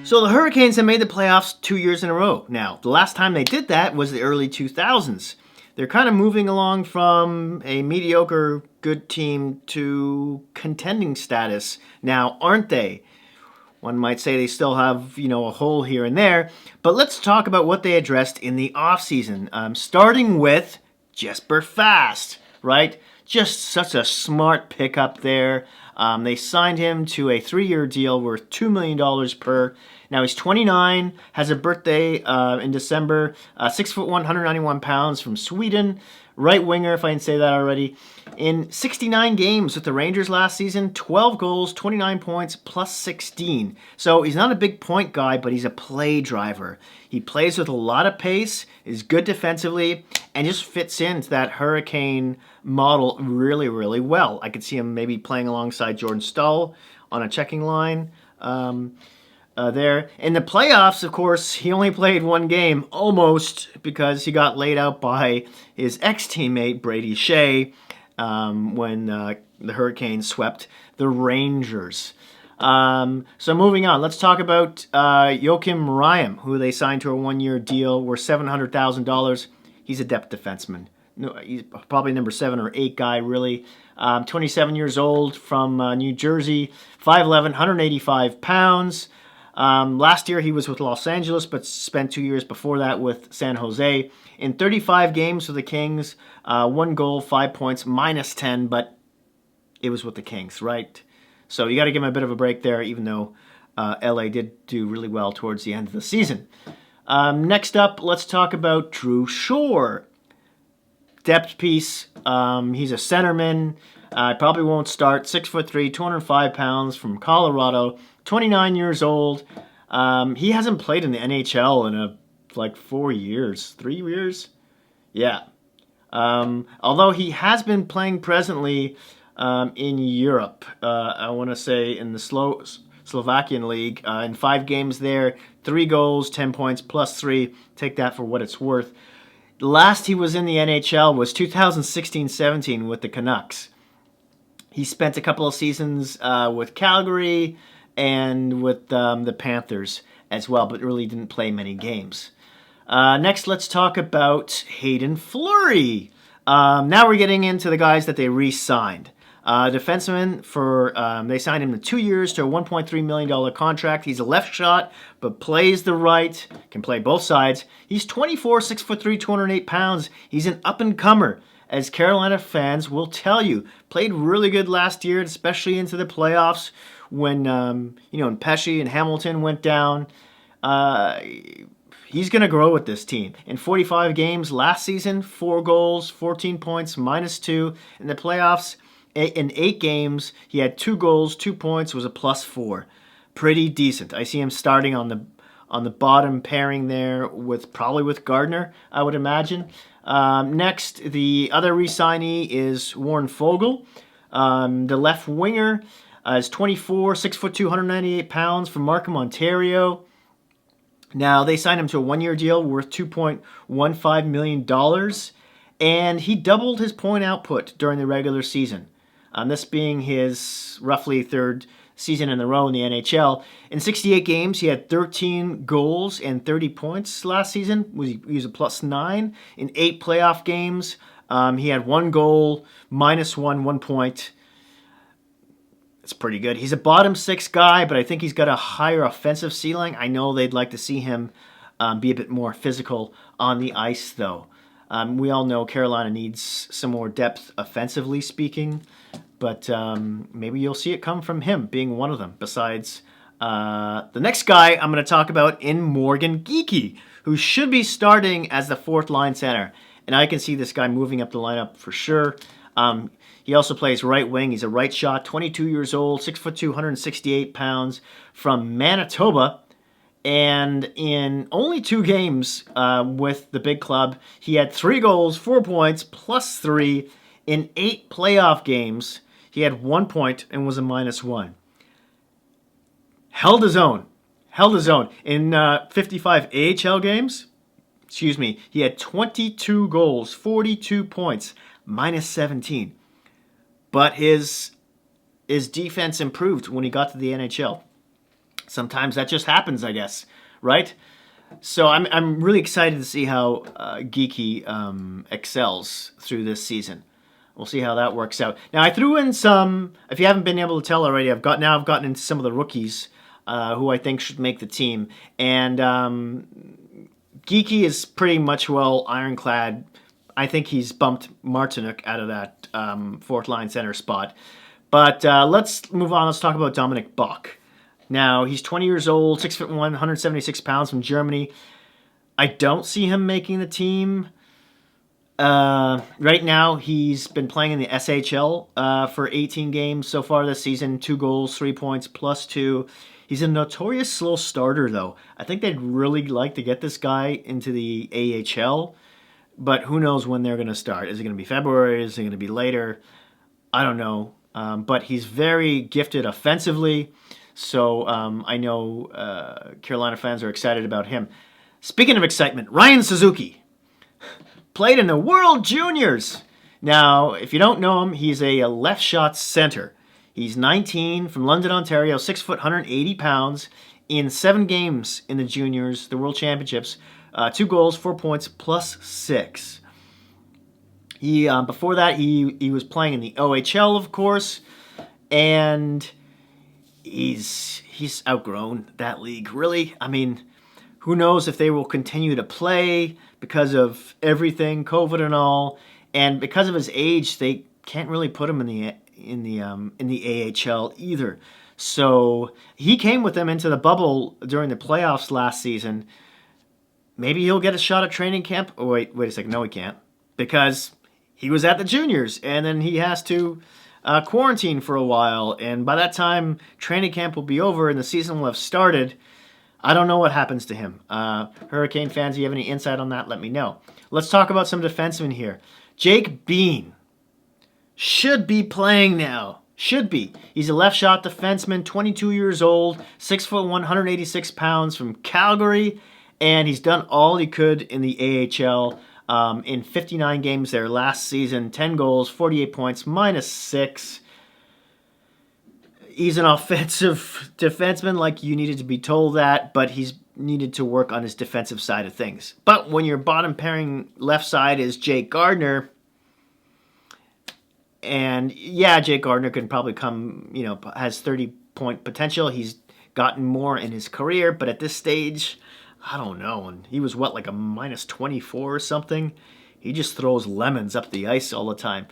So the Hurricanes have made the playoffs 2 years in a row now. The last time they did that was the early 2000s. They're kind of moving along from a mediocre good team to contending status now, aren't they? One might say they still have, a hole here and there. But let's talk about what they addressed in the offseason. Starting with Jesper Fast, right? Just such a smart pickup there. They signed him to a 3-year deal worth $2 million per. Now he's 29, has a birthday in December, 6 foot 191 pounds from Sweden, right winger, if I can say that already. In 69 games with the Rangers last season, 12 goals, 29 points, plus 16. So he's not a big point guy, but he's a play driver. He plays with a lot of pace, is good defensively, and just fits into that Hurricane model really, really well. I could see him maybe playing alongside Jordan Staal on a checking line. There. In the playoffs, of course, he only played one game, almost, because he got laid out by his ex-teammate, Brady Shea, when the Hurricanes swept the Rangers. So moving on, let's talk about Joakim Ryan, who they signed to a 1-year deal worth $700,000. He's a depth defenseman. No, he's probably number 7 or 8 guy, really. 27 years old, from New Jersey, 5'11", 185 pounds. Last year he was with Los Angeles, but spent 2 years before that with San Jose. In 35 games for the Kings, 1 goal, 5 points, minus 10, but it was with the Kings, right? So you got to give him a bit of a break there, even though LA did do really well towards the end of the season. Next up, let's talk about Drew Shore. Depth piece. He's a centerman. Probably won't start. 6'3", 205 pounds from Colorado. 29 years old. He hasn't played in the NHL in 4 years. 3 years? Yeah. Although he has been playing presently in Europe. I want to say in the Slovakian League. In 5 games there. 3 goals, 10 points, plus 3. Take that for what it's worth. Last he was in the NHL was 2016-17 with the Canucks. He spent a couple of seasons with Calgary and with the Panthers as well, but really didn't play many games. Next, let's talk about Hayden Fleury. Now we're getting into the guys that they re-signed. Defenseman they signed him to 2 years to a $1.3 million contract. He's a left shot, but plays the right, can play both sides. He's 24, 6'3", 208 pounds. He's an up-and-comer, as Carolina fans will tell you. Played really good last year, especially into the playoffs when, when Pesce and Hamilton went down. He's going to grow with this team. In 45 games last season, 4 goals, 14 points, minus 2. In the playoffs, in 8 games, he had 2 goals, 2 points, was a plus 4. Pretty decent. I see him starting on the bottom pairing there probably with Gardner, I would imagine. Next, the other re-signee is Warren Foegele. The left winger is 24, 6'2", 198 pounds from Markham, Ontario. Now, they signed him to a 1-year deal worth $2.15 million, and he doubled his point output during the regular season. This being his roughly 3rd season in a row in the NHL. In 68 games, he had 13 goals and 30 points last season. He was a plus 9. In 8 playoff games, he had 1 goal, minus 1 point. It's pretty good. He's a bottom 6 guy, but I think he's got a higher offensive ceiling. I know they'd like to see him be a bit more physical on the ice, though. We all know Carolina needs some more depth offensively speaking, but maybe you'll see it come from him being one of them, besides the next guy I'm going to talk about in Morgan Geekie, who should be starting as the 4th line center. And I can see this guy moving up the lineup for sure. He also plays right wing. He's a right shot, 22 years old, 6'2", 168 pounds from Manitoba. And in only 2 games with the big club, he had 3 goals, 4 points, plus 3. In 8 playoff games, he had 1 point and was a minus 1. Held his own. In 55 AHL games, he had 22 goals, 42 points, minus 17. But his defense improved when he got to the NHL. sometimes that just happens, I guess, right? So I'm really excited to see how Geeky excels through this season. We'll see how that works out. Now I threw in some. If you haven't been able to tell already, I've gotten into some of the rookies who I think should make the team, and Geeky is pretty much ironclad. I think he's bumped Martinique out of that fourth line center spot. But let's move on. Let's talk about Dominic Bach. Now, he's 20 years old, 6'1", 176 pounds from Germany. I don't see him making the team. Right now, he's been playing in the SHL for 18 games so far this season. 2 goals, 3 points, +2. He's a notorious slow starter, though. I think they'd really like to get this guy into the AHL, but who knows when they're going to start. Is it going to be February? Is it going to be later? I don't know. But he's very gifted offensively. So I know Carolina fans are excited about him. Speaking of excitement, Ryan Suzuki played in the World Juniors. Now, if you don't know him, he's a left shot center. He's 19, from London, Ontario, 6 foot, 180 pounds, in 7 games in the juniors, the World Championships. 2 goals, 4 points, +6. He before that, he was playing in the OHL, of course, and he's outgrown that league, really. I mean, who knows if they will continue to play because of everything, COVID and all, and because of his age, they can't really put him in the AHL either. So he came with them into the bubble during the playoffs last season. Maybe he'll get a shot at training camp. Oh, wait a second. No, he can't, because he was at the juniors, and then he has to quarantine for a while, and by that time, training camp will be over and the season will have started. I don't know what happens to him. Hurricane fans, if you have any insight on that, let me know. Let's talk about some defensemen here. Jake Bean should be playing now. Should be. He's a left shot defenseman, 22 years old, 6'1", 186 pounds, from Calgary, and he's done all he could in the AHL. In 59 games there last season, 10 goals, 48 points, -6. He's an offensive defenseman, like you needed to be told that, but he's needed to work on his defensive side of things. But when your bottom pairing left side is Jake Gardiner, and yeah, Jake Gardiner can probably come, has 30-point potential. He's gotten more in his career, but at this stage, I don't know. And he was like a -24 or something. He just throws lemons up the ice all the time.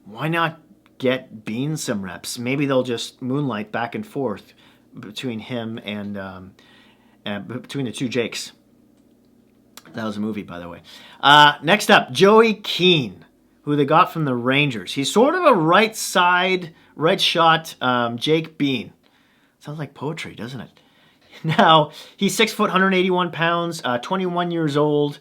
Why not get Bean some reps? Maybe they'll just moonlight back and forth between him and between the two Jakes. That was a movie, by the way. Next up, Joey Keane, who they got from the Rangers. He's sort of a right shot Jake Bean. Sounds like poetry, doesn't it? Now, he's 6 foot, 181 pounds, 21 years old.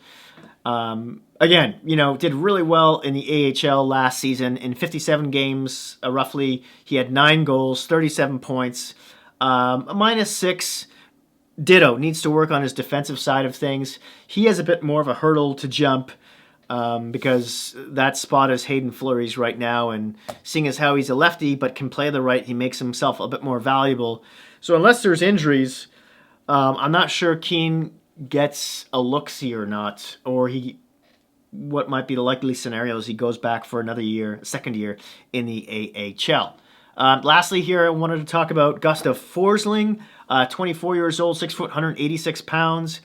Again, did really well in the AHL last season. In 57 games, roughly, he had 9 goals, 37 points, -6. Ditto, needs to work on his defensive side of things. He has a bit more of a hurdle to jump because that spot is Hayden Fleury's right now, and seeing as how he's a lefty but can play the right, he makes himself a bit more valuable. So unless there's injuries, I'm not sure Keane gets a look-see or not, or what might be the likely scenarios he goes back for another year, second year in the AHL. Lastly here, I wanted to talk about Gustav Forsling, 24 years old, 6 foot, 186 pounds.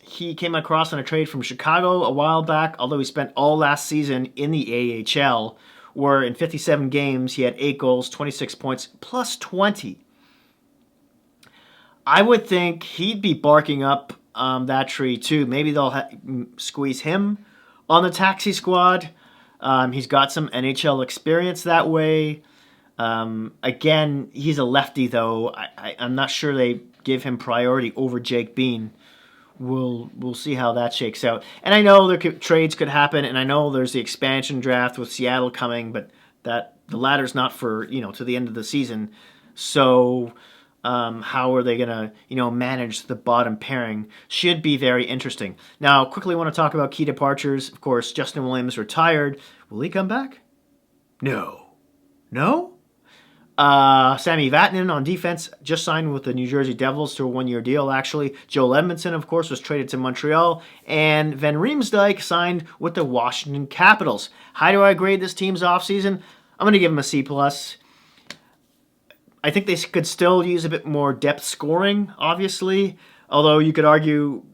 He came across on a trade from Chicago a while back, although he spent all last season in the AHL, where in 57 games he had 8 goals, 26 points, +20. I would think he'd be barking up that tree too. Maybe they'll squeeze him on the taxi squad. He's got some NHL experience that way. Again, he's a lefty, though. I'm not sure they give him priority over Jake Bean. We'll see how that shakes out. And I know trades could happen, and I know there's the expansion draft with Seattle coming, but the ladder's not for to the end of the season. So how are they going to manage the bottom pairing? Should be very interesting. Now, quickly want to talk about key departures. Of course, Justin Williams retired. Will he come back? No. Sammy Vatanen on defense just signed with the New Jersey Devils to a one-year deal, actually. Joel Edmondson, of course, was traded to Montreal. And Van Riemsdyk signed with the Washington Capitals. How do I grade this team's offseason? I'm going to give them a C+. I think they could still use a bit more depth scoring, obviously. Although you could argue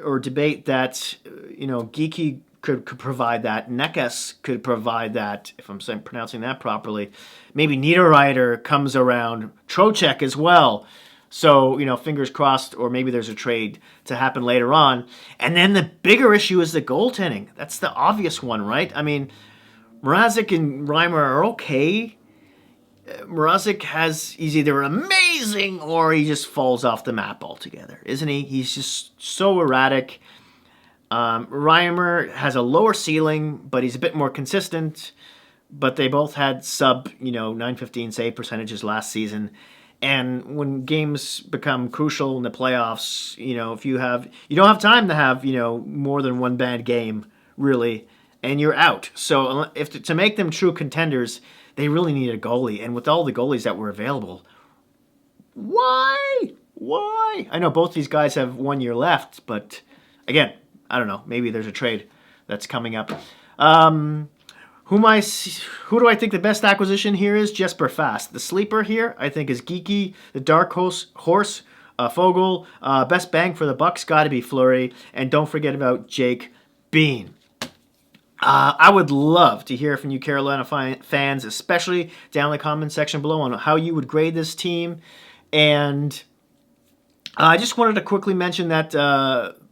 or debate that, Geeky could provide that. Nekas could provide that, if I'm pronouncing that properly. Maybe Niederreiter comes around. Trocheck as well. So, fingers crossed, or maybe there's a trade to happen later on. And then the bigger issue is the goaltending. That's the obvious one, right? I mean, Mrazek and Reimer are okay. Mrazek he's either amazing or he just falls off the map altogether, isn't he? He's just so erratic. Reimer has a lower ceiling, but he's a bit more consistent. But they both had sub, 915 save percentages last season. And when games become crucial in the playoffs, if you don't have time to have, more than one bad game, really, and you're out. So to make them true contenders, they really need a goalie. And with all the goalies that were available, why? I know both these guys have 1 year left, but again, I don't know. Maybe there's a trade that's coming up. Who do I think the best acquisition here is? Jesper Fast. The sleeper here, I think, is Geeky. The dark horse, Fogel. Best bang for the buck's got to be Fleury. And don't forget about Jake Bean. I would love to hear from you Carolina fans, especially down in the comment section below, on how you would grade this team. And I just wanted to quickly mention that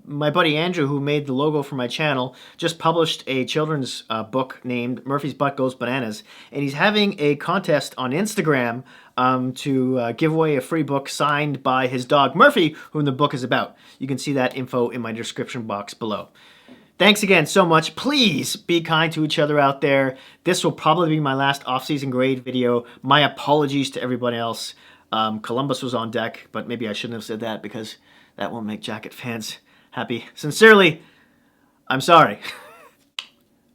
my buddy Andrew, who made the logo for my channel, just published a children's book named Murphy's Butt Goes Bananas. And he's having a contest on Instagram to give away a free book signed by his dog Murphy, whom the book is about. You can see that info in my description box below. Thanks again so much. Please be kind to each other out there. This will probably be my last off-season grade video. My apologies to everybody else. Columbus was on deck, but maybe I shouldn't have said that because that won't make Jacket fans happy. Sincerely, I'm sorry.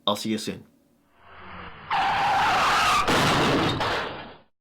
I'll see you soon.